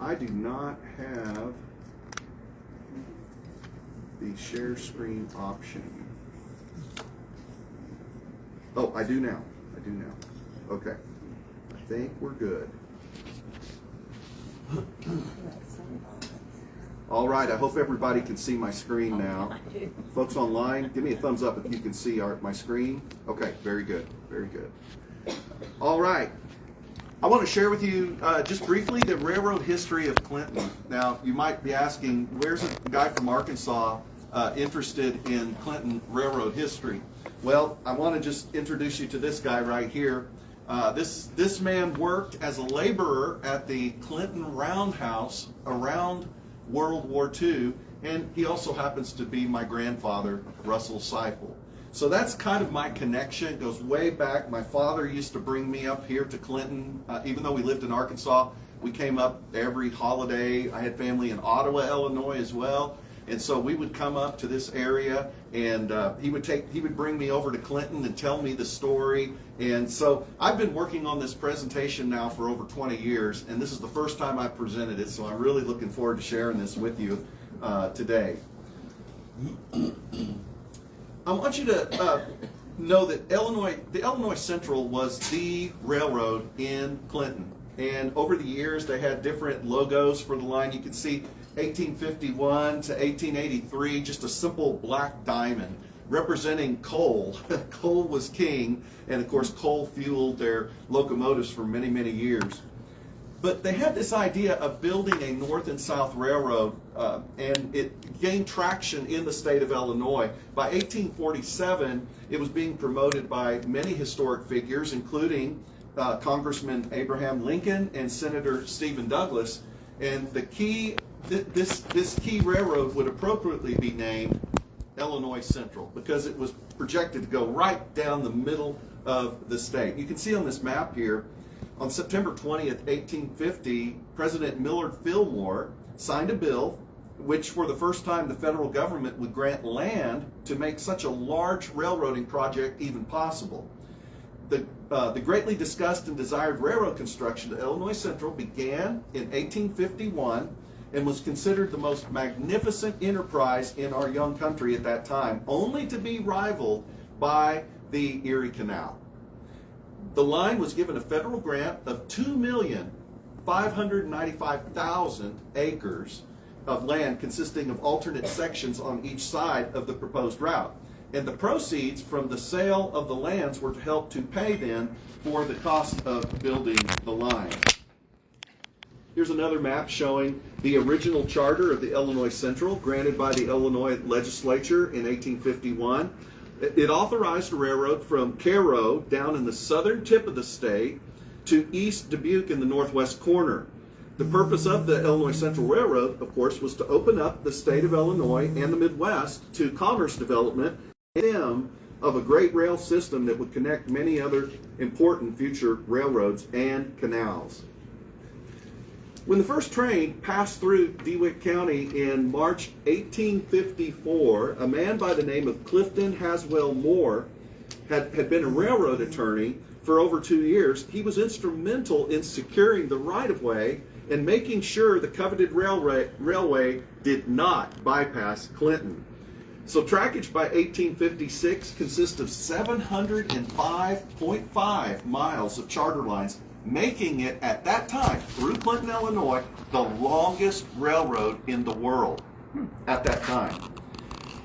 I do not have the share screen option. Oh, I do now. Okay. I think we're good. All right, I hope everybody can see my screen now. Folks online, give me a thumbs up if you can see my screen. Okay, very good, very good. All right, I want to share with you just briefly the railroad history of Clinton. Now, you might be asking, where's a guy from Arkansas interested in Clinton railroad history? Well, I want to just introduce you to this guy right here. This man worked as a laborer at the Clinton Roundhouse around World War II, and he also happens to be my grandfather, Russell Sypult. So that's kind of my connection. It goes way back. My father used to bring me up here to Clinton. Even though we lived in Arkansas, we came up every holiday. I had family in Ottawa, Illinois as well. And so we would come up to this area, and he would bring me over to Clinton and tell me the story. And so I've been working on this presentation now for over 20 years, and this is the first time I've presented it, so I'm really looking forward to sharing this with you today. I want you to know that the Illinois Central was the railroad in Clinton. And over the years, they had different logos for the line. You can see 1851 to 1883, just a simple black diamond representing coal. Coal was king, and of course coal fueled their locomotives for many, many years. But they had this idea of building a north and south railroad, and it gained traction in the state of Illinois. By 1847, it was being promoted by many historic figures, including Congressman Abraham Lincoln and Senator Stephen Douglas. And the key, this key railroad would appropriately be named Illinois Central, because it was projected to go right down the middle of the state. You can see on this map here, on September 20th, 1850, President Millard Fillmore signed a bill which, for the first time, the federal government would grant land to make such a large railroading project even possible. The greatly discussed and desired railroad construction to Illinois Central began in 1851 and was considered the most magnificent enterprise in our young country at that time, only to be rivaled by the Erie Canal. The line was given a federal grant of 2,595,000 acres of land consisting of alternate sections on each side of the proposed route. And the proceeds from the sale of the lands were to help to pay then for the cost of building the line. Here's another map showing the original charter of the Illinois Central, granted by the Illinois legislature in 1851. It authorized a railroad from Cairo down in the southern tip of the state to East Dubuque in the northwest corner. The purpose of the Illinois Central Railroad, of course, was to open up the state of Illinois and the Midwest to commerce development of a great rail system that would connect many other important future railroads and canals. When the first train passed through DeWitt County in March 1854, a man by the name of Clifton Haswell Moore had been a railroad attorney for over 2 years. He was instrumental in securing the right-of-way and making sure the coveted railway did not bypass Clinton. So trackage by 1856 consists of 705.5 miles of charter lines, making it, at that time, through Clinton, Illinois, the longest railroad in the world at that time.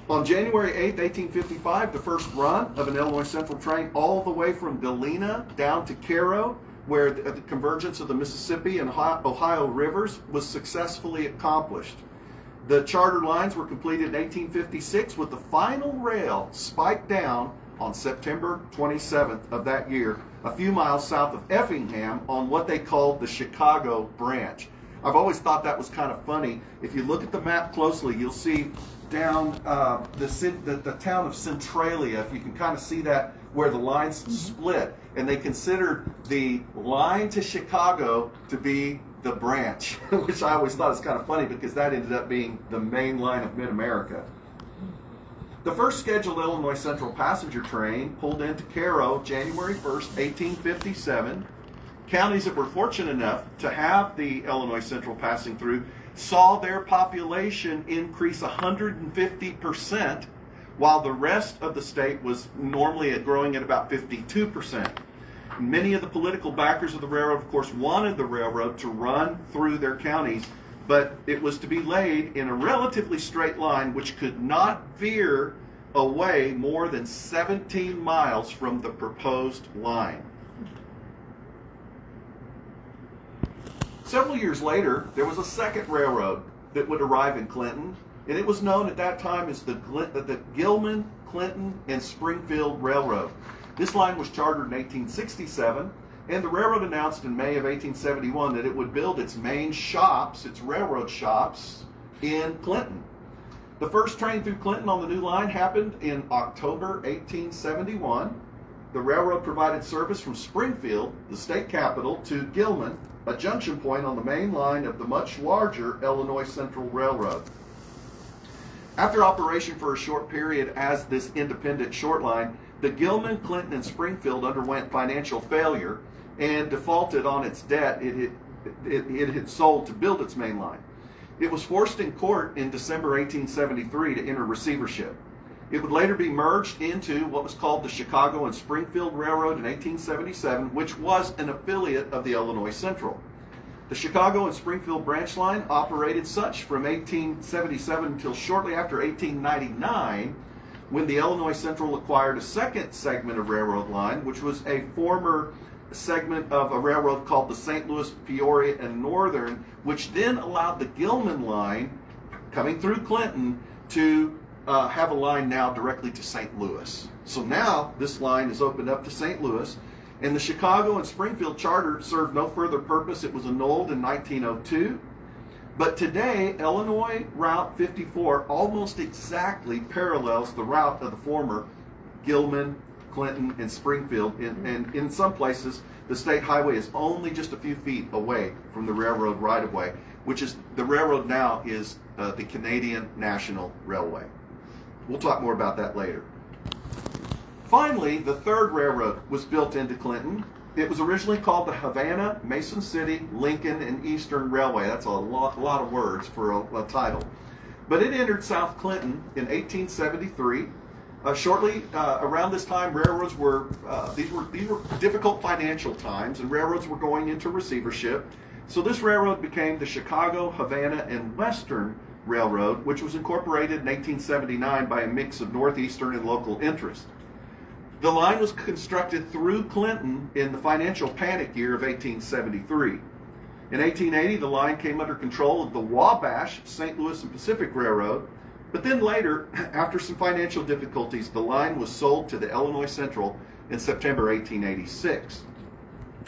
On January 8, 1855, the first run of an Illinois Central train all the way from Galena down to Cairo, where the convergence of the Mississippi and Ohio rivers was successfully accomplished. The charter lines were completed in 1856 with the final rail spiked down on September 27th of that year, a few miles south of Effingham on what they called the Chicago branch. I've always thought that was kind of funny. If you look at the map closely, you'll see down the town of Centralia, if you can kind of see that, where the lines split. And they considered the line to Chicago to be the branch, which I always thought was kind of funny because that ended up being the main line of Mid-America. The first scheduled Illinois Central passenger train pulled into Cairo January 1st, 1857. Counties that were fortunate enough to have the Illinois Central passing through saw their population increase 150%, while the rest of the state was normally growing at about 52%. Many of the political backers of the railroad, of course, wanted the railroad to run through their counties, but it was to be laid in a relatively straight line which could not veer away more than 17 miles from the proposed line. Several years later, there was a second railroad that would arrive in Clinton, and it was known at that time as the Gilman, Clinton, and Springfield Railroad. This line was chartered in 1867, and the railroad announced in May of 1871 that it would build its main shops, its railroad shops, in Clinton. The first train through Clinton on the new line happened in October 1871. The railroad provided service from Springfield, the state capital, to Gilman, a junction point on the main line of the much larger Illinois Central Railroad. After operation for a short period as this independent short line, the Gilman, Clinton, and Springfield underwent financial failure and defaulted on its debt it had sold to build its main line. It was forced in court in December 1873 to enter receivership. It would later be merged into what was called the Chicago and Springfield Railroad in 1877, which was an affiliate of the Illinois Central. The Chicago and Springfield branch line operated such from 1877 until shortly after 1899, when the Illinois Central acquired a second segment of railroad line, which was a former segment of a railroad called the St. Louis, Peoria, and Northern, which then allowed the Gilman line, coming through Clinton, to have a line now directly to St. Louis. So now this line is opened up to St. Louis, and the Chicago and Springfield charter served no further purpose. It was annulled in 1902. But today, Illinois Route 54 almost exactly parallels the route of the former Gilman, Clinton, and Springfield. And in some places, the state highway is only just a few feet away from the railroad right-of-way, which is, the railroad now is the Canadian National Railway. We'll talk more about that later. Finally, the third railroad was built into Clinton. It was originally called the Havana, Mason City, Lincoln, and Eastern Railway. That's a lot of words for a title. But it entered South Clinton in 1873. Shortly around this time, railroads were these were difficult financial times, and railroads were going into receivership. So this railroad became the Chicago, Havana, and Western Railroad, which was incorporated in 1879 by a mix of Northeastern and local interest. The line was constructed through Clinton in the financial panic year of 1873. In 1880, the line came under control of the Wabash, St. Louis and Pacific Railroad, but then later, after some financial difficulties, the line was sold to the Illinois Central in September 1886.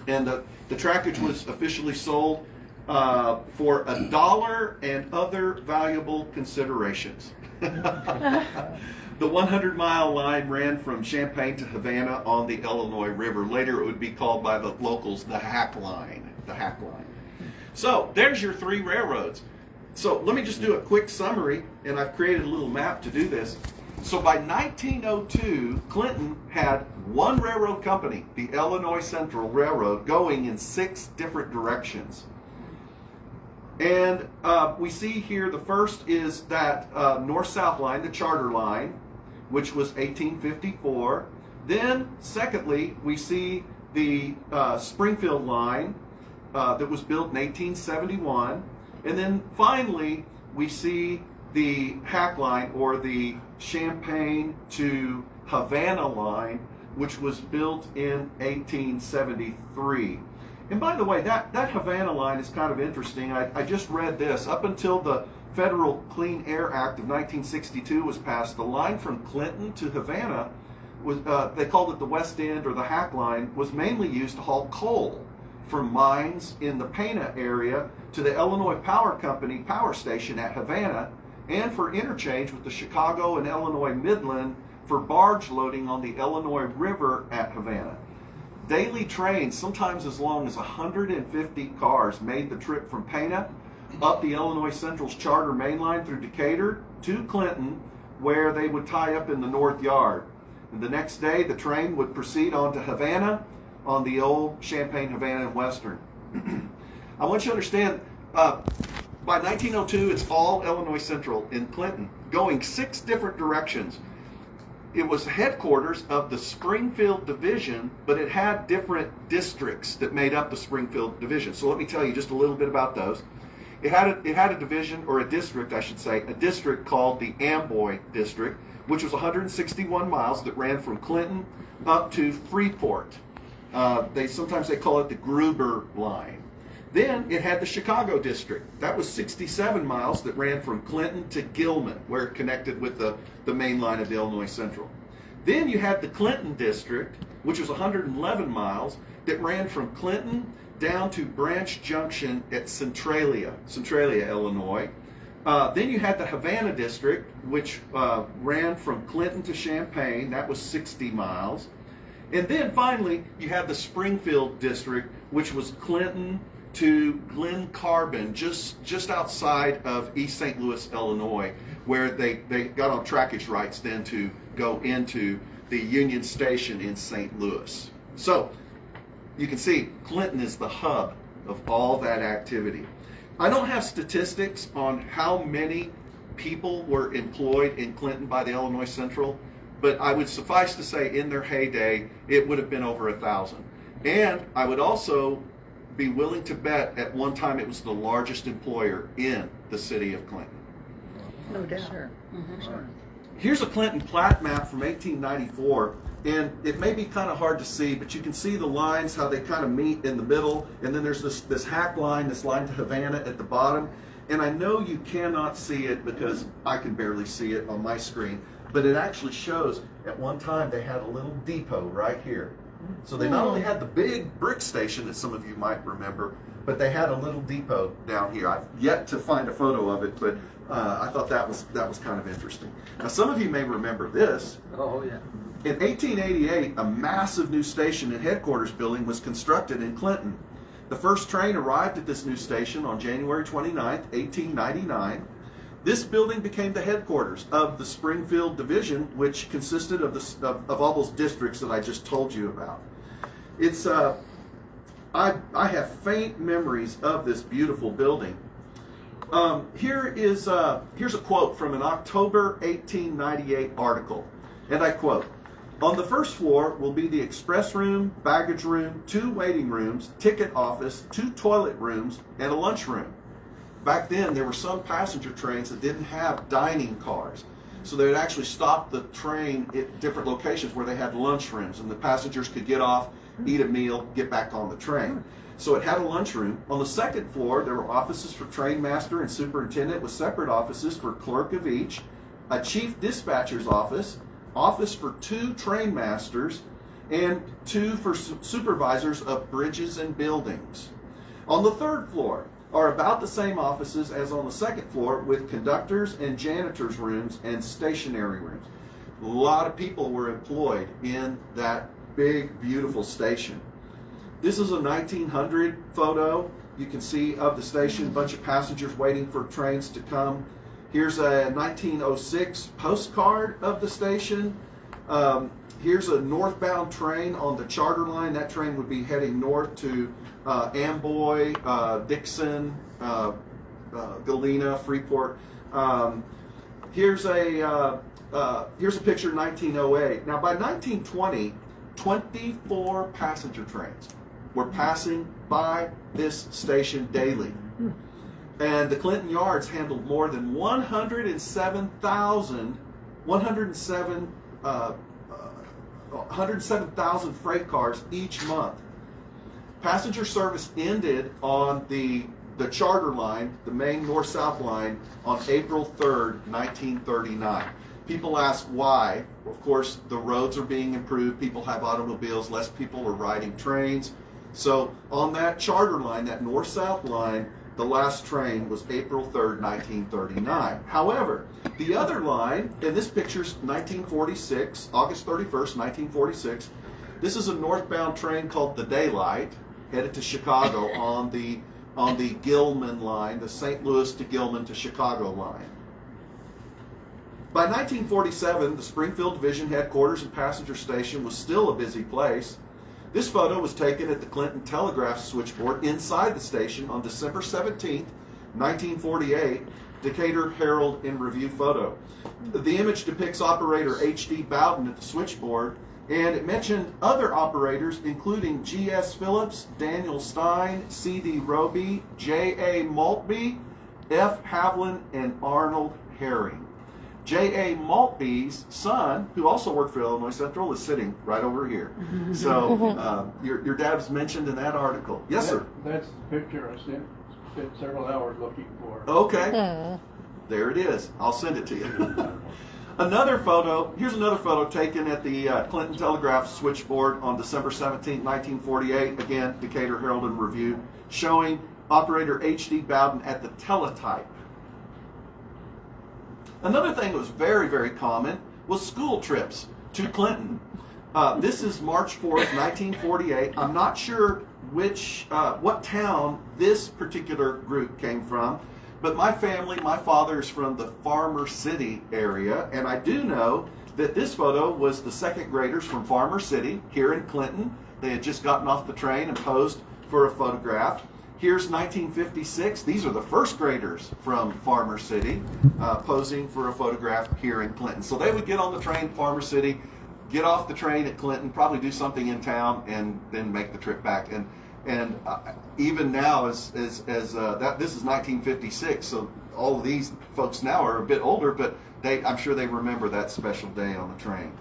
And the trackage was officially sold for $1 and other valuable considerations. The 100-mile line ran from Champaign to Havana on the Illinois River. Later it would be called by the locals the Hack Line. The Hack Line. So there's your three railroads. So let me just do a quick summary, and I've created a little map to do this. So by 1902, Clinton had one railroad company, the Illinois Central Railroad, going in 6 different directions. And we see here the first is that north-south line, the charter line, which was 1854. Then, secondly, we see the Springfield line that was built in 1871. And then finally, we see the Hack Line, or the Champaign to Havana line, which was built in 1873. And by the way, that Havana line is kind of interesting. I just read this. Up until the Federal Clean Air Act of 1962 was passed, the line from Clinton to Havana was, they called it the West End, or the Hack Line, was mainly used to haul coal from mines in the Pana area to the Illinois Power Company power station at Havana, and for interchange with the Chicago and Illinois Midland for barge loading on the Illinois River at Havana. Daily trains, sometimes as long as 150 cars, made the trip from Pana up the Illinois Central's charter main line through Decatur to Clinton, where they would tie up in the North Yard. And the next day, the train would proceed on to Havana, on the old Champaign, Havana, and Western. I want you to understand, by 1902, it's all Illinois Central in Clinton, going 6 different directions. It was headquarters of the Springfield Division, but it had different districts that made up the Springfield Division. So let me tell you just a little bit about those. It had a division, or a district, I should say, a district called the Amboy District, which was 161 miles that ran from Clinton up to Freeport. Sometimes they call it the Gruber Line. Then it had the Chicago District. That was 67 miles that ran from Clinton to Gilman, where it connected with the main line of the Illinois Central. Then you had the Clinton District, which was 111 miles, that ran from Clinton down to Branch Junction at Centralia, Illinois. Then you had the Havana District, which ran from Clinton to Champaign. That was 60 miles. And then finally, you had the Springfield District, which was Clinton to Glen Carbon, just outside of East St. Louis, Illinois, where they got on trackage rights then to go into the Union Station in St. Louis. So you can see Clinton is the hub of all that activity. I don't have statistics on how many people were employed in Clinton by the Illinois Central, but I would suffice to say in their heyday, it would have been over 1,000. And I would also be willing to bet at one time it was the largest employer in the city of Clinton. No doubt. Sure. Mm-hmm. Sure. Here's a Clinton plat map from 1894, and it may be kind of hard to see, but you can see the lines, how they kind of meet in the middle, and then there's this hack line, this line to Havana at the bottom. And I know you cannot see it because I can barely see it on my screen, but it actually shows at one time they had a little depot right here. So they not only had the big brick station that some of you might remember, but they had a little depot down here. I've yet to find a photo of it, but I thought that was kind of interesting. Now some of you may remember this. Oh, yeah. In 1888, a massive new station and headquarters building was constructed in Clinton. The first train arrived at this new station on January 29, 1899. This building became the headquarters of the Springfield Division, which consisted of all those districts that I just told you about. It's I have faint memories of this beautiful building. Here's a quote from an October 1898 article, and I quote: "On the first floor will be the express room, baggage room, 2 waiting rooms, ticket office, 2 toilet rooms, and a lunch room." Back then, there were some passenger trains that didn't have dining cars. So they would actually stop the train at different locations where they had lunch rooms, and the passengers could get off, eat a meal, get back on the train. So it had a lunchroom. On the second floor, there were offices for train master and superintendent, with separate offices for clerk of each, a chief dispatcher's office, office for 2 train masters, and 2 for supervisors of bridges and buildings. On the third floor are about the same offices as on the second floor, with conductors and janitors' rooms and stationery rooms. A lot of people were employed in that big, beautiful station. This is a 1900 photo. You can see of the station, a bunch of passengers waiting for trains to come. Here's a 1906 postcard of the station. Here's a northbound train on the charter line. That train would be heading north to Amboy, Dixon, Galena, Freeport. Here's a picture of 1908. Now by 1920, 24 passenger trains were passing by this station daily. And the Clinton Yards handled more than 107,000 freight cars each month. Passenger service ended on the charter line, the main north-south line, on April 3rd, 1939. People ask why. Of course, the roads are being improved. People have automobiles. Less people are riding trains. So on that charter line, that north-south line, the last train was April 3rd, 1939. However, the other line, and this picture's 1946, August 31st, 1946. This is a northbound train called the Daylight, headed to Chicago on the Gilman line, the St. Louis to Gilman to Chicago line. By 1947, the Springfield Division headquarters and passenger station was still a busy place. This photo was taken at the Clinton Telegraph switchboard inside the station on December 17th, 1948. Decatur Herald in Review photo. The image depicts operator H.D. Bowden at the switchboard, and it mentioned other operators including G.S. Phillips, Daniel Stein, C.D. Roby, J.A. Maltby, F. Havlin, and Arnold Herring. J.A. Maltby's son, who also worked for Illinois Central, is sitting right over here. So your dad was mentioned in that article. Yes, sir. That's the picture I spent several hours looking for. Okay. There it is. I'll send it to you. Here's another photo taken at the Clinton Telegraph switchboard on December 17, 1948. Again, Decatur Herald and Review, showing operator H.D. Bowden at the teletype. Another thing that was very, very common was school trips to Clinton. This is March 4th, 1948. I'm not sure what town this particular group came from, but my father is from the Farmer City area, and I do know that this photo was the second graders from Farmer City here in Clinton. They had just gotten off the train and posed for a photograph. Here's 1956. These are the first graders from Farmer City posing for a photograph here in Clinton. So they would get on the train at Farmer City, get off the train at Clinton, probably do something in town, and then make the trip back. And even now, this is 1956, so all of these folks now are a bit older, but I'm sure they remember that special day on the train.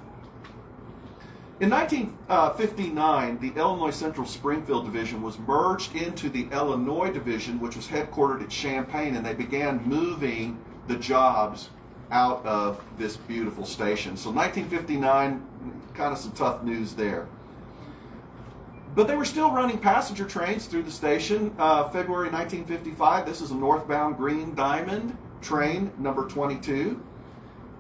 In 1959, the Illinois Central Springfield Division was merged into the Illinois Division, which was headquartered at Champaign, and they began moving the jobs out of this beautiful station. So 1959, kind of some tough news there. But they were still running passenger trains through the station. February 1955, this is a northbound Green Diamond train number 22.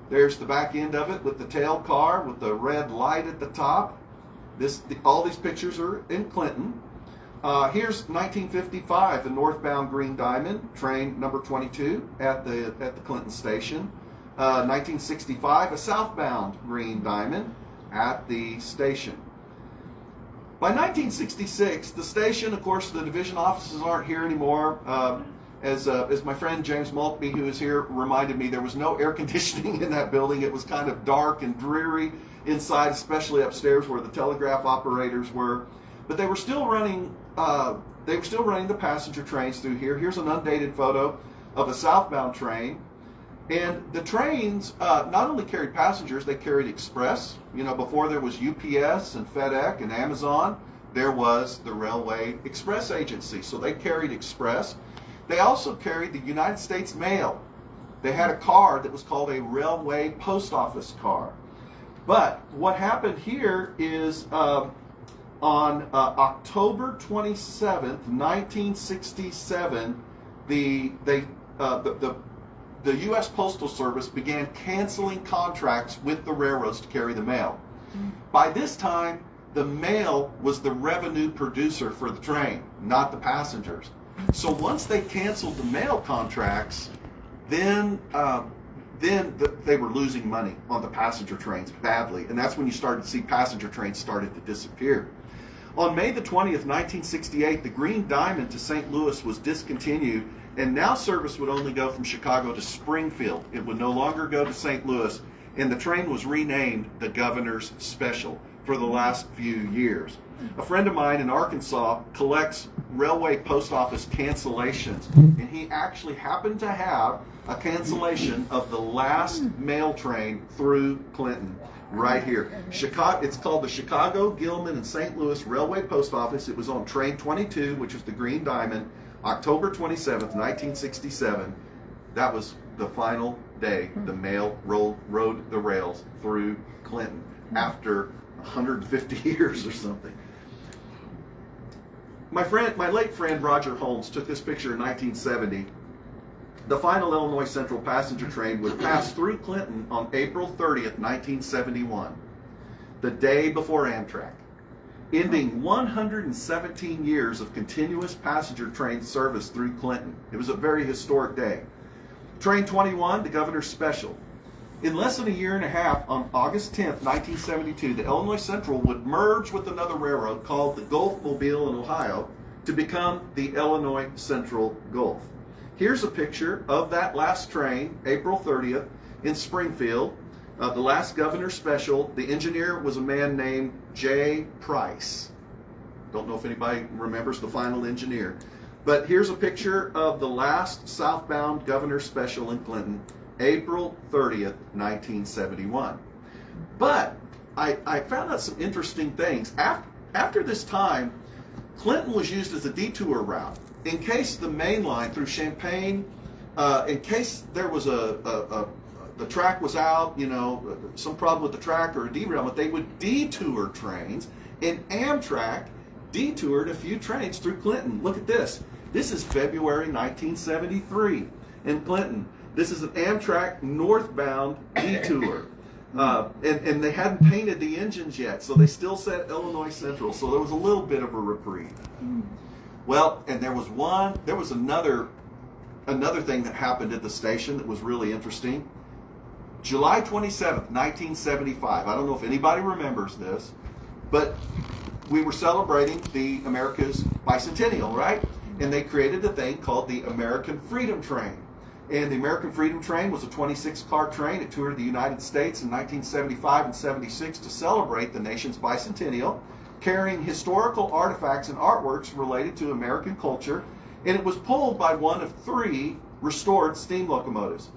There's the back end of it with the tail car with the red light at the top. All these pictures are in Clinton. Here's 1955, the northbound Green Diamond train number 22 at the Clinton station. 1965, a southbound Green Diamond at the station. By 1966, the station, of course, the division offices aren't here anymore. As my friend James Maltby, who is here, reminded me, there was no air conditioning in that building. It was kind of dark and dreary inside, especially upstairs where the telegraph operators were. But they were still running. The passenger trains through here. Here's an undated photo of a southbound train, and the trains not only carried passengers, they carried express. You know, before there was UPS and FedEx and Amazon, there was the Railway Express Agency. So they carried express. They also carried the United States Mail. They had a car that was called a railway post office car. But what happened here is on October 27th, 1967, the U.S. Postal Service began canceling contracts with the railroads to carry the mail. By this time, the mail was the revenue producer for the train, not the passengers. So once they canceled the mail contracts, then they were losing money on the passenger trains badly, and that's when you started to see passenger trains started to disappear. On May the 20th, 1968, the Green Diamond to St. Louis was discontinued, and now service would only go from Chicago to Springfield. It would no longer go to St. Louis, and the train was renamed the Governor's Special for the last few years. A friend of mine in Arkansas collects railway post office cancellations, and he actually happened to have a cancellation of the last mail train through Clinton right here. It's called the Chicago, Gilman, and St. Louis Railway Post Office. It was on train 22, which was the Green Diamond, October 27th, 1967. That was the final day the mail rode the rails through Clinton after 150 years or something. My late friend Roger Holmes took this picture in 1970. The final Illinois Central passenger train would pass through Clinton on April 30th, 1971, the day before Amtrak, ending 117 years of continuous passenger train service through Clinton. It was a very historic day. Train 21, the Governor's Special. In less than a year and a half, on August 10th, 1972, the Illinois Central would merge with another railroad called the Gulf, Mobile, and Ohio to become the Illinois Central Gulf. Here's a picture of that last train, April 30th, in Springfield. The last Governor Special. The engineer was a man named J. Price. Don't know if anybody remembers the final engineer. But here's a picture of the last southbound Governor Special in Clinton, April 30th, 1971. But I found out some interesting things. After this time, Clinton was used as a detour route. In case the main line through Champaign, in case there was the track was out, some problem with the track or a derailment, they would detour trains, and Amtrak detoured a few trains through Clinton. Look at this. This is February 1973 in Clinton. This is an Amtrak northbound detour. And they hadn't painted the engines yet, so they still said Illinois Central. So there was a little bit of a reprieve. Well, and there was another thing that happened at the station that was really interesting. July 27th, 1975. I don't know if anybody remembers this, but we were celebrating the America's bicentennial, right? And they created a thing called the American Freedom Train. And the American Freedom Train was a 26-car train. It toured the United States in 1975 and 76 to celebrate the nation's bicentennial, carrying historical artifacts and artworks related to American culture. And it was pulled by one of 3 restored steam locomotives.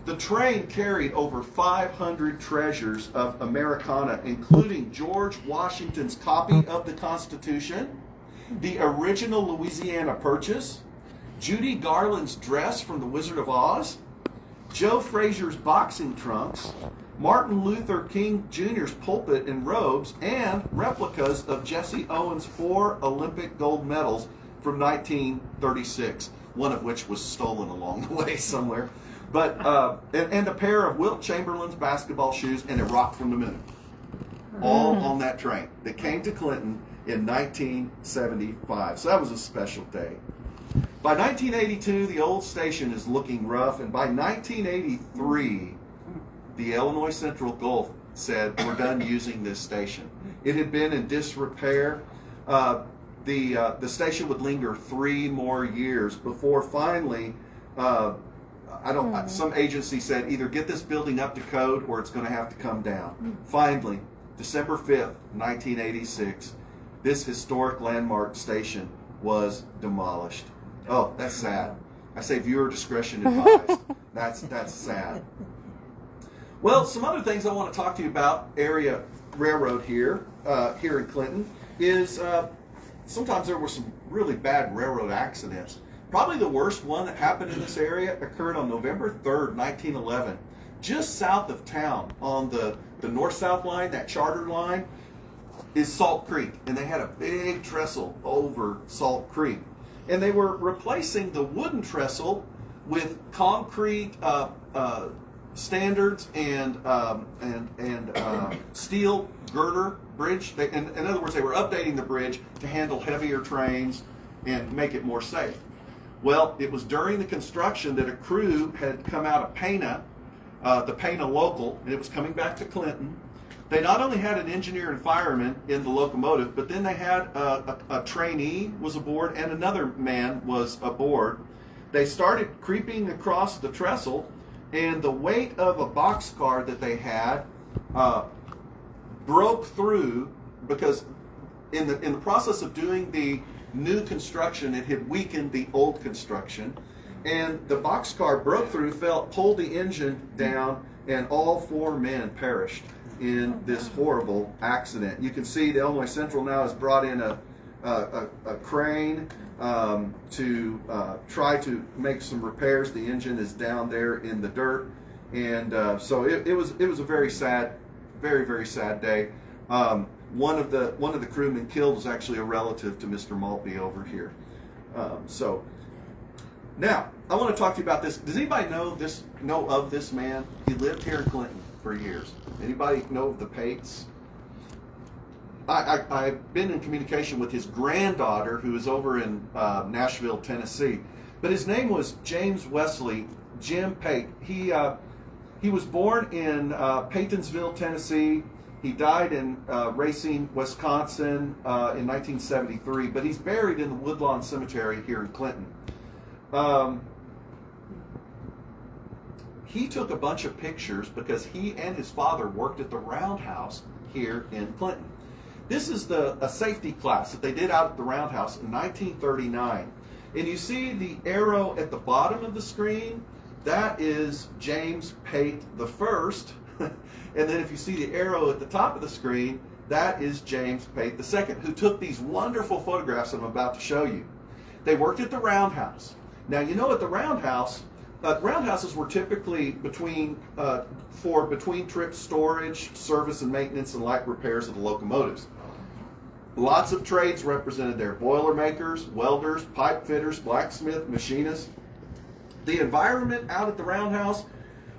The train carried over 500 treasures of Americana, including George Washington's copy of the Constitution, the original Louisiana Purchase, Judy Garland's dress from The Wizard of Oz, Joe Frazier's boxing trunks, Martin Luther King Jr.'s pulpit and robes, and replicas of Jesse Owens' 4 Olympic gold medals from 1936, one of which was stolen along the way somewhere. But and a pair of Wilt Chamberlain's basketball shoes and a rock from the moon, all on that train that came to Clinton in 1975. So that was a special day. By 1982, the old station is looking rough, and by 1983, the Illinois Central Gulf said, we're done using this station. It had been in disrepair. The station would linger 3 more years before finally, some agency said either get this building up to code or it's going to have to come down. Finally, December 5th, 1986, this historic landmark station was demolished. Oh, that's sad. I say viewer discretion advised. That's sad. Well, some other things I want to talk to you about area railroad here in Clinton is sometimes there were some really bad railroad accidents. Probably the worst one that happened in this area occurred on November 3rd, 1911, just south of town on the north-south line, that charter line, is Salt Creek. And they had a big trestle over Salt Creek. And they were replacing the wooden trestle with concrete standards and steel girder bridge. In other words, they were updating the bridge to handle heavier trains and make it more safe. Well, it was during the construction that a crew had come out of Pana, the Pana local, and it was coming back to Clinton. They not only had an engineer and fireman in the locomotive, but then they had a trainee was aboard and another man was aboard. They started creeping across the trestle, and the weight of a boxcar that they had broke through because in the process of doing the new construction, it had weakened the old construction, and the boxcar broke through, pulled the engine down, and all 4 men perished in this horrible accident. You can see the Illinois Central now has brought in a crane to try to make some repairs. The engine is down there in the dirt, and so it was a very sad, very, very sad day. One of the crewmen killed was actually a relative to Mr. Maltby over here. So now I want to talk to you about this. Does anybody know of this man? He lived here in Clinton for years. Anybody know of the Pates? I've been in communication with his granddaughter, who is over in Nashville, Tennessee. But his name was James Wesley Jim Pate. He He was born in Paytonsville, Tennessee. He died in Racine, Wisconsin in 1973, but he's buried in the Woodlawn Cemetery here in Clinton. He took a bunch of pictures because he and his father worked at the Roundhouse here in Clinton. This is a safety class that they did out at the Roundhouse in 1939. And you see the arrow at the bottom of the screen, that is James Pate the First. And then if you see the arrow at the top of the screen, that is James Pate II, who took these wonderful photographs that I'm about to show you. They worked at the Roundhouse. Now, you know at the Roundhouse, roundhouses were typically between trip storage, service and maintenance, and light repairs of the locomotives. Lots of trades represented there: boiler makers, welders, pipe fitters, blacksmith, machinists. The environment out at the Roundhouse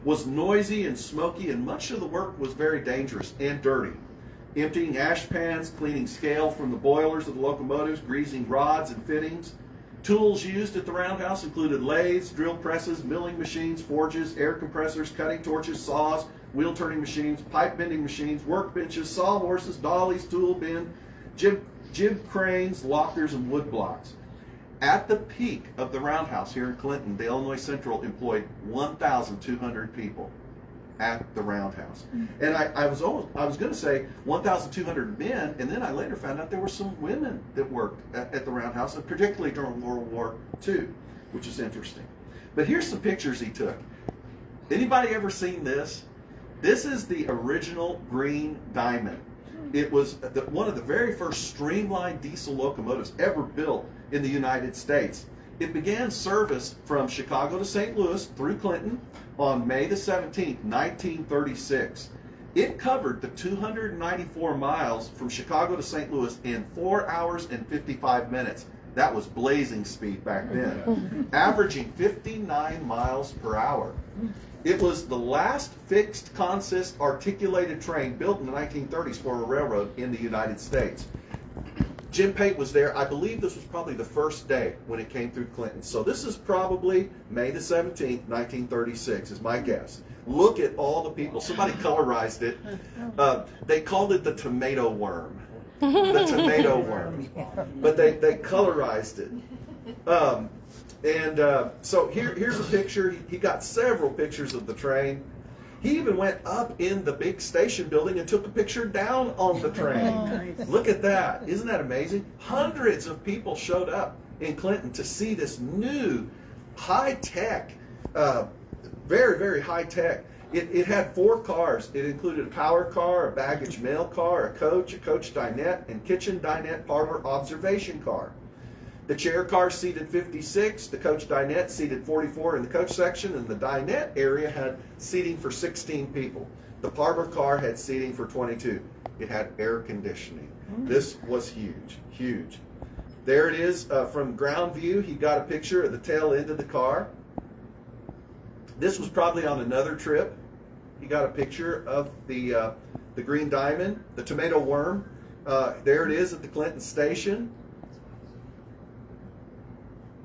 was noisy and smoky, and much of the work was very dangerous and dirty. Emptying ash pans, cleaning scale from the boilers of the locomotives, greasing rods and fittings. Tools used at the Roundhouse included lathes, drill presses, milling machines, forges, air compressors, cutting torches, saws, wheel turning machines, pipe bending machines, workbenches, sawhorses, dollies, tool bin, jib cranes, lockers, and wood blocks. At the peak of the Roundhouse here in Clinton, the Illinois Central employed 1,200 people at the Roundhouse. And I was going to say 1,200 men, and then I later found out there were some women that worked at the Roundhouse, and particularly during World War II, which is interesting. But here's some pictures he took. Anybody ever seen this? This is the original Green Diamond. It was one of the very first streamlined diesel locomotives ever built in the United States. It began service from Chicago to St. Louis through Clinton on May the 17th, 1936. It covered the 294 miles from Chicago to St. Louis in 4 hours and 55 minutes. That was blazing speed back then, averaging 59 miles per hour. It was the last fixed consist articulated train built in the 1930s for a railroad in the United States. Jim Pate was there. I believe this was probably the first day when it came through Clinton. So this is probably May the 17th, 1936 is my guess. Look at all the people. Somebody colorized it. They called it the tomato worm. The tomato worm. But they colorized it. So here's a picture. He got several pictures of the train. He even went up in the big station building and took a picture down on the train. Nice. Look at that. Isn't that amazing? Hundreds of people showed up in Clinton to see this new high-tech, very, very high-tech. It had 4 cars. It included a power car, a baggage mail car, a coach dinette, and kitchen, dinette, parlor, observation car. The chair car seated 56, the coach dinette seated 44 in the coach section, and the dinette area had seating for 16 people. The parlor car had seating for 22. It had air conditioning. This was huge, huge. There it is from ground view. He got a picture of the tail end of the car. This was probably on another trip. He got a picture of the Green Diamond, the tomato worm. There it is at the Clinton station.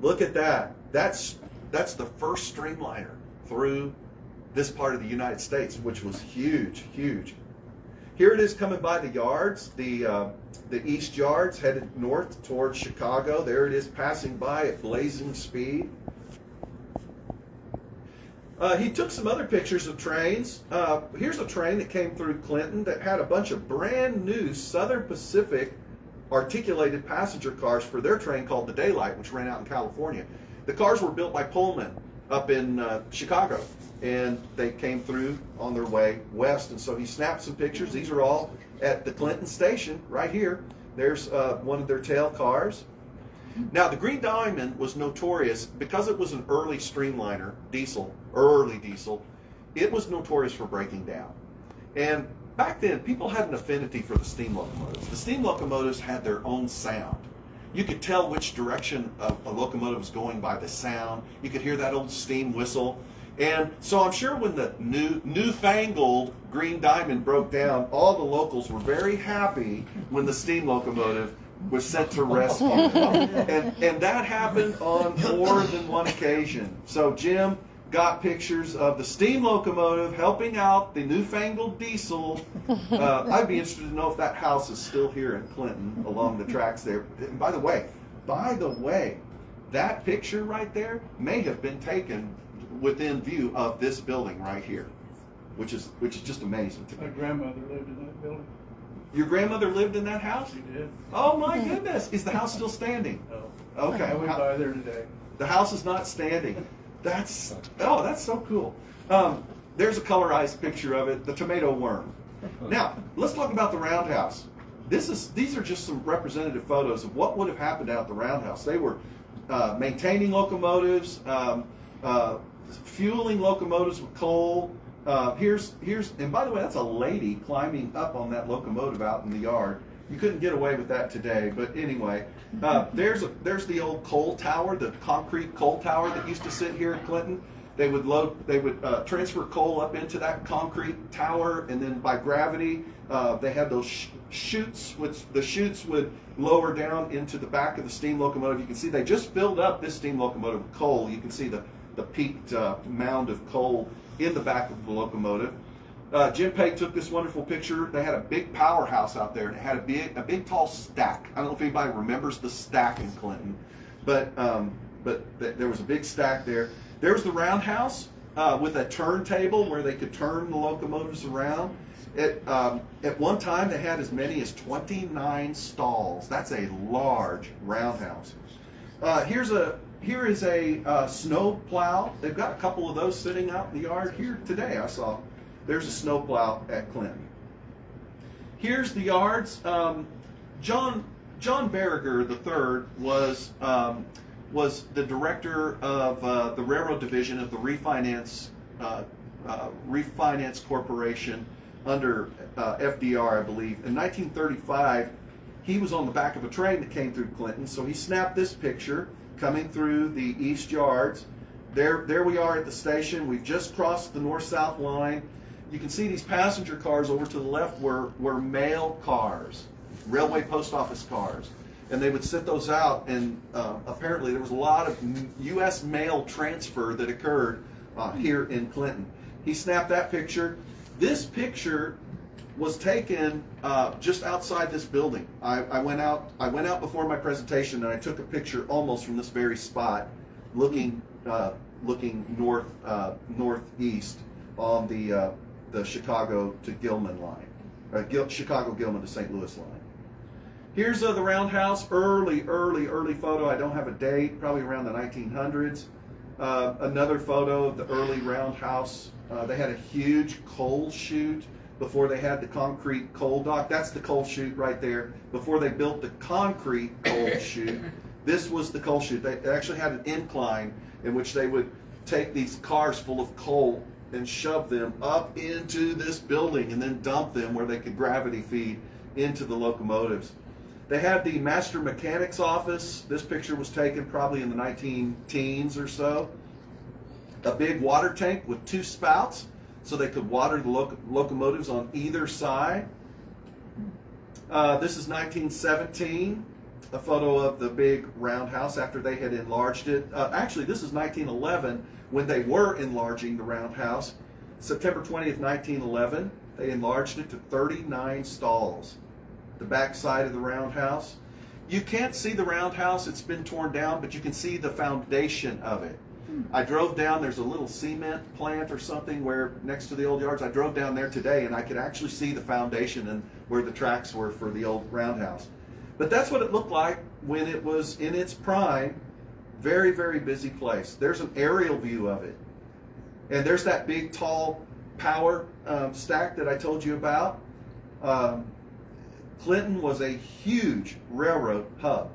Look at that. That's the first streamliner through this part of the United States, which was huge, huge. Here it is coming by the yards, the east yards, headed north towards Chicago. There it is passing by at blazing speed. He took some other pictures of trains. Here's a train that came through Clinton that had a bunch of brand new Southern Pacific articulated passenger cars for their train called the Daylight, which ran out in California. The cars were built by Pullman up in Chicago, and they came through on their way west. And so he snapped some pictures. These are all at the Clinton station right here. There's one of their tail cars. Now, the Green Diamond was notorious because it was an early streamliner, early diesel. It was notorious for breaking down. And back then, people had an affinity for the steam locomotives. The steam locomotives had their own sound. You could tell which direction a locomotive was going by the sound. You could hear that old steam whistle. And so I'm sure when the newfangled Green Diamond broke down, all the locals were very happy when the steam locomotive was sent to rescue. And that happened on more than one occasion. So Jim got pictures of the steam locomotive helping out the newfangled diesel. I'd be interested to know if that house is still here in Clinton along the tracks there. And by the way, that picture right there may have been taken within view of this building right here, which is just amazing to me. My grandmother lived in that building. Your grandmother lived in that house? She did. Oh my goodness! Is the house still standing? No. Okay. I went by there today. The house is not standing. That's so cool. There's a colorized picture of it, the tomato worm. Now, let's talk about the roundhouse. These are just some representative photos of what would have happened out at the roundhouse. They were maintaining locomotives, fueling locomotives with coal. And by the way, that's a lady climbing up on that locomotive out in the yard. You couldn't get away with that today, but anyway, there's the old coal tower, the concrete coal tower that used to sit here in Clinton. They would transfer coal up into that concrete tower, and then by gravity, they had those chutes, which the chutes would lower down into the back of the steam locomotive. You can see they just filled up this steam locomotive with coal. You can see the peaked mound of coal in the back of the locomotive. Jim Pate took this wonderful picture. They had a big powerhouse out there, and it had a big tall stack. I don't know if anybody remembers the stack in Clinton, but there was a big stack there. There was the roundhouse with a turntable where they could turn the locomotives around. At one time, they had as many as 29 stalls. That's a large roundhouse. Here is a snow plow. They've got a couple of those sitting out in the yard here today. I saw. There's a snow plow at Clinton. Here's the yards. John Barriger III was the director of the railroad division of the Refinance Corporation under FDR, I believe. In 1935, he was on the back of a train that came through Clinton, so he snapped this picture coming through the east yards. There we are at the station. We've just crossed the north-south line. You can see these passenger cars over to the left were mail cars, railway post office cars. And they would sit those out, and apparently there was a lot of U.S. mail transfer that occurred here in Clinton. He snapped that picture. This picture was taken just outside this building. I went out before my presentation, and I took a picture almost from this very spot, looking northeast on the Chicago to Gilman line, Chicago-Gilman to St. Louis line. Here's the roundhouse, early photo. I don't have a date, probably around the 1900s. Another photo of the early roundhouse. They had a huge coal chute before they had the concrete coal dock. That's the coal chute right there. Before they built the concrete coal chute, this was the coal chute. They actually had an incline in which they would take these cars full of coal and shove them up into this building and then dump them where they could gravity feed into the locomotives. They had the master mechanic's office. This picture was taken probably in the 19-teens or so. A big water tank with two spouts so they could water the locomotives on either side. This is 1917, a photo of the big roundhouse after they had enlarged it. Actually, this is 1911 when they were enlarging the roundhouse. September 20th, 1911, they enlarged it to 39 stalls. The back side of the roundhouse. You can't see the roundhouse, it's been torn down, but you can see the foundation of it. I drove down, there's a little cement plant or something where next to the old yards. I drove down there today and I could actually see the foundation and where the tracks were for the old roundhouse. But that's what it looked like when it was in its prime. Very, very busy place. There's an aerial view of it. And there's that big, tall power stack that I told you about. Clinton was a huge railroad hub.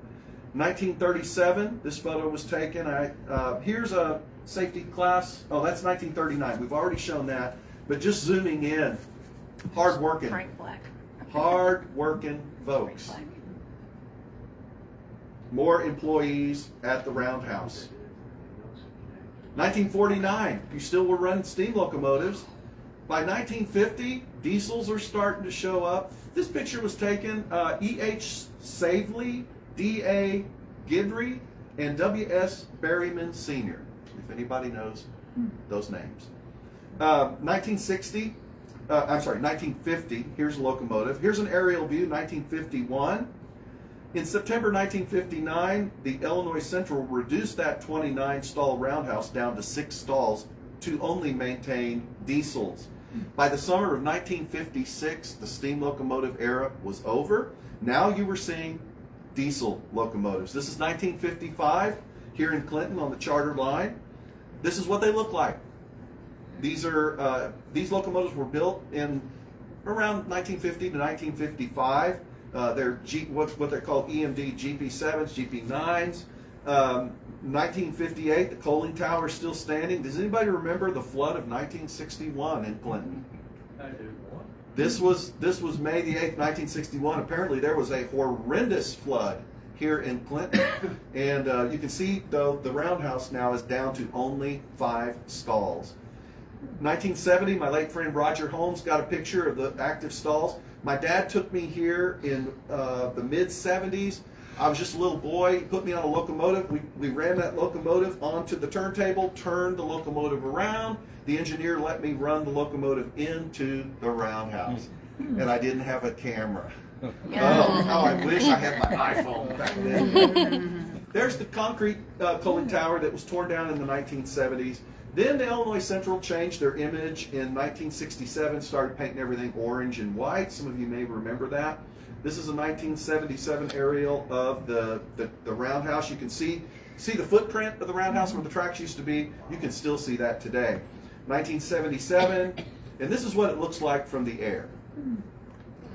1937, this photo was taken. Here's a safety class. Oh, that's 1939. We've already shown that. But just zooming in, hard-working. Frank Black. Hard-working folks. More employees at the roundhouse. 1949, you still were running steam locomotives. By 1950, diesels are starting to show up. This picture was taken E.H. Savely, D.A. Gidry, and W.S. Berryman Sr., if anybody knows those names. 1950, here's a locomotive. Here's an aerial view, 1951. In September 1959, the Illinois Central reduced that 29-stall roundhouse down to 6 stalls to only maintain diesels. By the summer of 1956, the steam locomotive era was over. Now you were seeing diesel locomotives. This is 1955 here in Clinton on the charter line. This is what they look like. These locomotives were built in around 1950 to 1955. They're what they're called EMD GP7s, GP9s. 1958, the coaling tower is still standing. Does anybody remember the flood of 1961 in Clinton? I do. This was May the 8th, 1961. Apparently there was a horrendous flood here in Clinton. And you can see, though, the roundhouse now is down to only 5 stalls. 1970, my late friend Roger Holmes got a picture of the active stalls. My dad took me here in the mid-70s. I was just a little boy. He put me on a locomotive. We ran that locomotive onto the turntable, turned the locomotive around. The engineer let me run the locomotive into the roundhouse. And I didn't have a camera. Oh, how I wish I had my iPhone back then. There's the concrete coaling tower that was torn down in the 1970s. Then the Illinois Central changed their image in 1967, started painting everything orange and white. Some of you may remember that. This is a 1977 aerial of the roundhouse. You can see the footprint of the roundhouse where the tracks used to be. You can still see that today. 1977, and this is what it looks like from the air.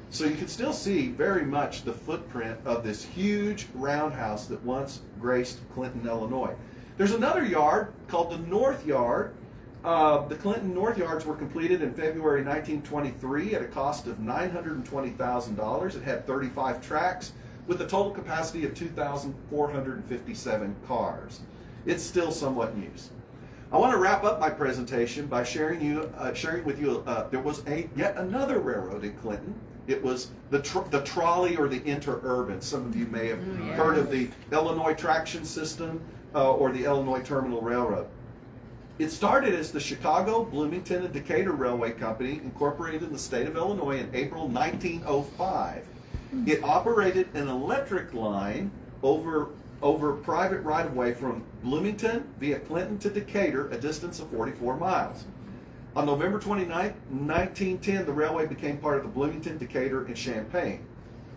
So you can still see very much the footprint of this huge roundhouse that once graced Clinton, Illinois. There's another yard called the North Yard. The Clinton North Yards were completed in February 1923 at a cost of $920,000. It had 35 tracks with a total capacity of 2,457 cars. It's still somewhat in use. I want to wrap up my presentation by sharing with you there was yet another railroad in Clinton. It was the trolley or the interurban. Some of you may have heard of the Illinois Traction System or the Illinois Terminal Railroad. It started as the Chicago, Bloomington, and Decatur Railway Company, incorporated in the state of Illinois in April 1905. It operated an electric line over private right-of-way from Bloomington via Clinton to Decatur, a distance of 44 miles. On November 29, 1910, the railway became part of the Bloomington, Decatur, and Champaign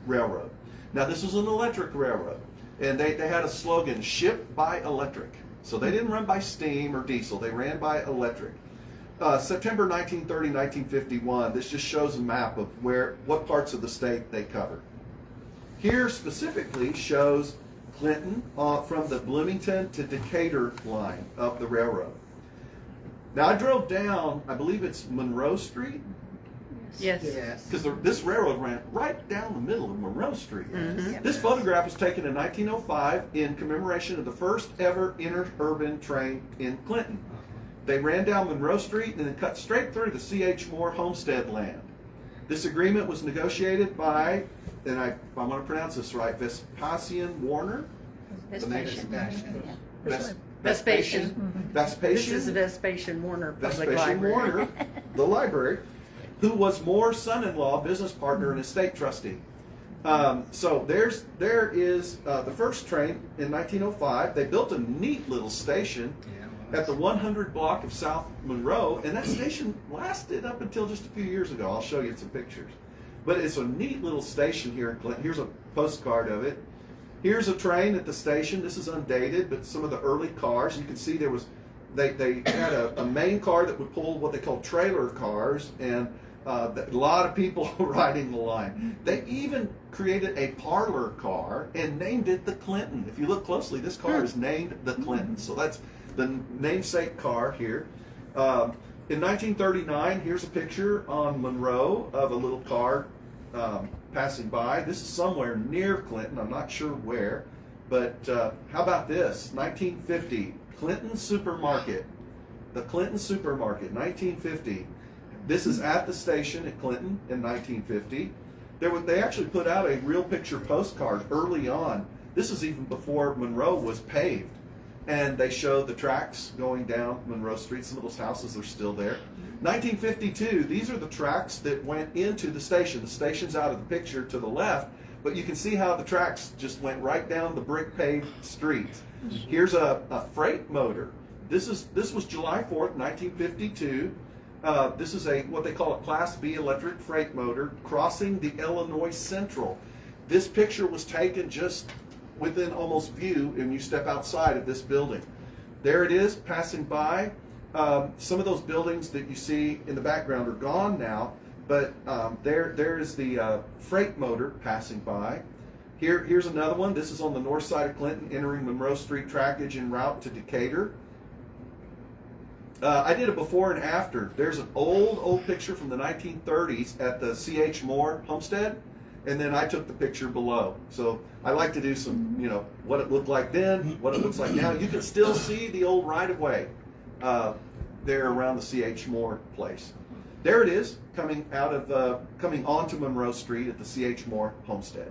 Railroad. Now, this was an electric railroad, and they had a slogan, "Ship by electric." So they didn't run by steam or diesel, they ran by electric. September 1930, 1951, this just shows a map of what parts of the state they covered. Here specifically shows Clinton from the Bloomington to Decatur line of the railroad. Now I drove down, I believe it's Monroe Street. Yes. Because this railroad ran right down the middle of Monroe Street. Mm-hmm. This photograph was taken in 1905 in commemoration of the first ever interurban train in Clinton. They ran down Monroe Street and then cut straight through the C.H. Moore homestead land. This agreement was negotiated by, and I want to pronounce this right, Vespasian Warner? Vespasian. Vespasian. This is Vespasian Warner Public Library. Warner, the library, who was Moore's son-in-law, business partner, and estate trustee. So there is the first train in 1905. They built a neat little station at the 100 block of South Monroe, and that station lasted up until just a few years ago. I'll show you some pictures. But it's a neat little station here in Clinton. Here's a postcard of it. Here's a train at the station. This is undated, but some of the early cars, you can see there was, they had a main car that would pull what they call trailer cars, and a lot of people riding the line. They even created a parlor car and named it the Clinton. If you look closely, this car is named the Clinton. So that's the namesake car here. In 1939, here's a picture on Monroe of a little car passing by. This is somewhere near Clinton. I'm not sure where. But how about this? 1950, Clinton Supermarket. The Clinton Supermarket, 1950. This is at the station at Clinton in 1950. They actually put out a real picture postcard early on. This is even before Monroe was paved. and they show the tracks going down Monroe Street. Some of those houses are still there. 1952, these are the tracks that went into the station. The station's out of the picture to the left, but you can see how the tracks just went right down the brick paved streets. Here's a freight motor. This was July 4th, 1952. This is what they call a Class B electric freight motor crossing the Illinois Central. This picture was taken just within almost view when you step outside of this building. There it is passing by. Some of those buildings that you see in the background are gone now, but there's the freight motor passing by. Here's another one. This is on the north side of Clinton, entering Monroe Street trackage en route to Decatur. I did a before and after. There's an old picture from the 1930s at the C.H. Moore homestead, and then I took the picture below. So I like to do some, what it looked like then, what it looks like now. You can still see the old right-of-way there around the C.H. Moore place. There it is, coming onto Monroe Street at the C.H. Moore homestead.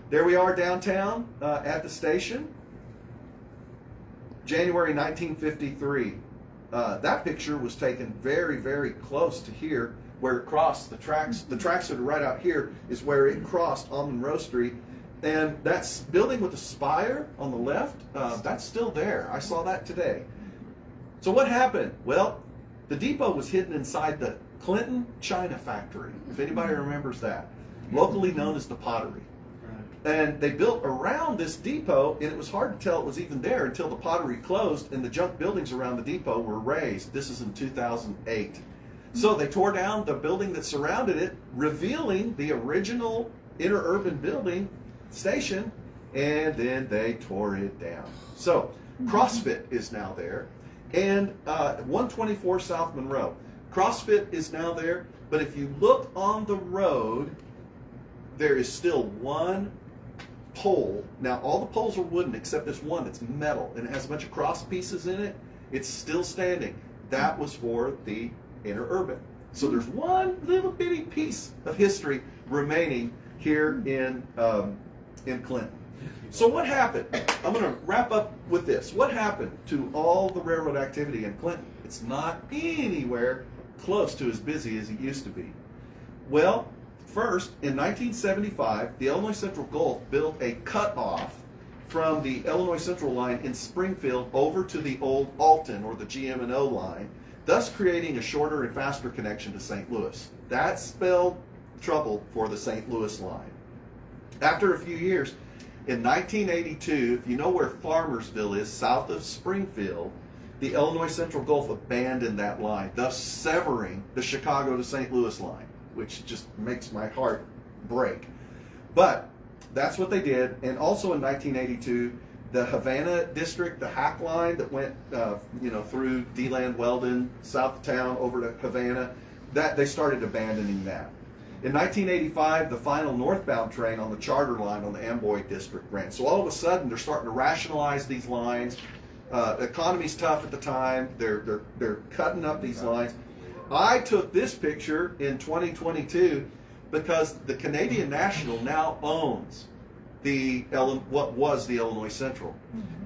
There we are downtown at the station. January 1953. That picture was taken very, very close to here where it crossed the tracks. The tracks that are right out here is where it crossed on Monroe Street. And that building with the spire on the left, that's still there. I saw that today. So what happened? Well, the depot was hidden inside the Clinton China factory, if anybody remembers that, locally known as the Pottery. And they built around this depot, and it was hard to tell it was even there until the Pottery closed and the junk buildings around the depot were razed. This is in 2008. So they tore down the building that surrounded it, revealing the original interurban building station, and then they tore it down. So CrossFit is now there, and 124 South Monroe. CrossFit is now there, but if you look on the road, there is still one pole. Now all the poles are wooden except this one that's metal, and it has a bunch of cross pieces in it. It's still standing. That was for the interurban. So there's one little bitty piece of history remaining here in Clinton. So what happened? I'm going to wrap up with this. What happened to all the railroad activity in Clinton? It's not anywhere close to as busy as it used to be. Well, first, in 1975, the Illinois Central Gulf built a cutoff from the Illinois Central line in Springfield over to the old Alton or the GM&O line, thus creating a shorter and faster connection to St. Louis. That spelled trouble for the St. Louis line. After a few years, in 1982, if you know where Farmersville is, south of Springfield, the Illinois Central Gulf abandoned that line, thus severing the Chicago to St. Louis line, which just makes my heart break. But that's what they did. And also in 1982, the Havana district, the Hack line that went through DeLand, Weldon, south of town over to Havana, that they started abandoning that. In 1985, the final northbound train on the charter line on the Amboy district ran. So all of a sudden, they're starting to rationalize these lines. The economy's tough at the time. They're cutting up these lines. I took this picture in 2022 because the Canadian National now owns what was the Illinois Central.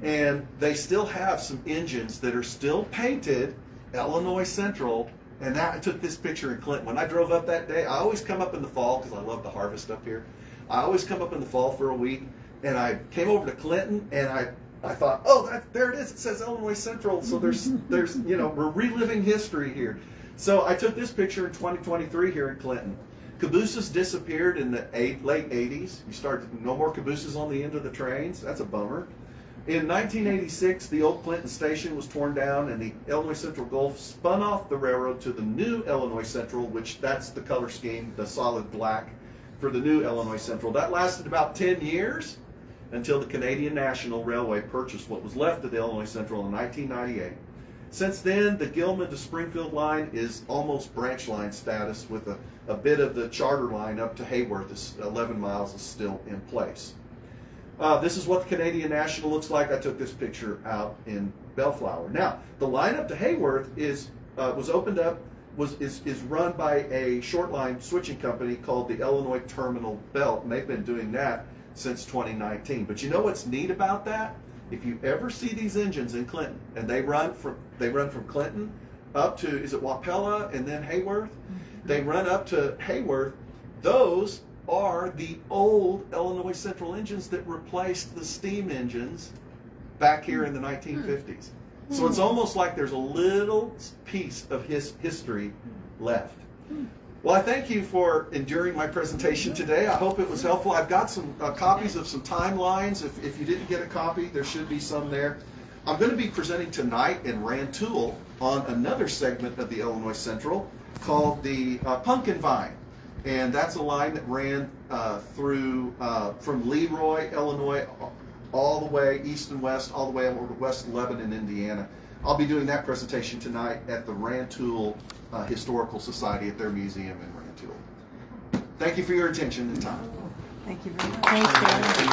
And they still have some engines that are still painted Illinois Central. And I took this picture in Clinton. When I drove up that day, I always come up in the fall because I love the harvest up here. I always come up in the fall for a week. And I came over to Clinton and I thought, oh, there it is. It says Illinois Central. So there's we're reliving history here. So I took this picture in 2023 here in Clinton. Cabooses disappeared in the late 80s. You started no more cabooses on the end of the trains. That's a bummer. In 1986, the old Clinton station was torn down and the Illinois Central Gulf spun off the railroad to the new Illinois Central, which that's the color scheme, the solid black for the new Illinois Central. That lasted about 10 years until the Canadian National Railway purchased what was left of the Illinois Central in 1998. Since then, the Gilman to Springfield line is almost branch line status with a bit of the charter line up to Hayworth, is 11 miles, is still in place. This is what the Canadian National looks like. I took this picture out in Bellflower. Now, the line up to Hayworth was opened up, is run by a short line switching company called the Illinois Terminal Belt, and they've been doing that since 2019. But you know what's neat about that? If you ever see these engines in Clinton, and they run from Clinton up to, is it Wapella and then Hayworth? They run up to Hayworth. Those are the old Illinois Central engines that replaced the steam engines back here in the 1950s. So it's almost like there's a little piece of his history left. Well, I thank you for enduring my presentation today. I hope it was helpful. I've got some copies of some timelines. If you didn't get a copy, there should be some there. I'm going to be presenting tonight in Rantoul on another segment of the Illinois Central called the Pumpkin Vine. And that's a line that ran through from Leroy, Illinois, all the way east and west, all the way over to West Lebanon, Indiana. I'll be doing that presentation tonight at the Rantoul Historical Society at their museum in Rantoul. Thank you for your attention and time. Thank you very much. Thank you.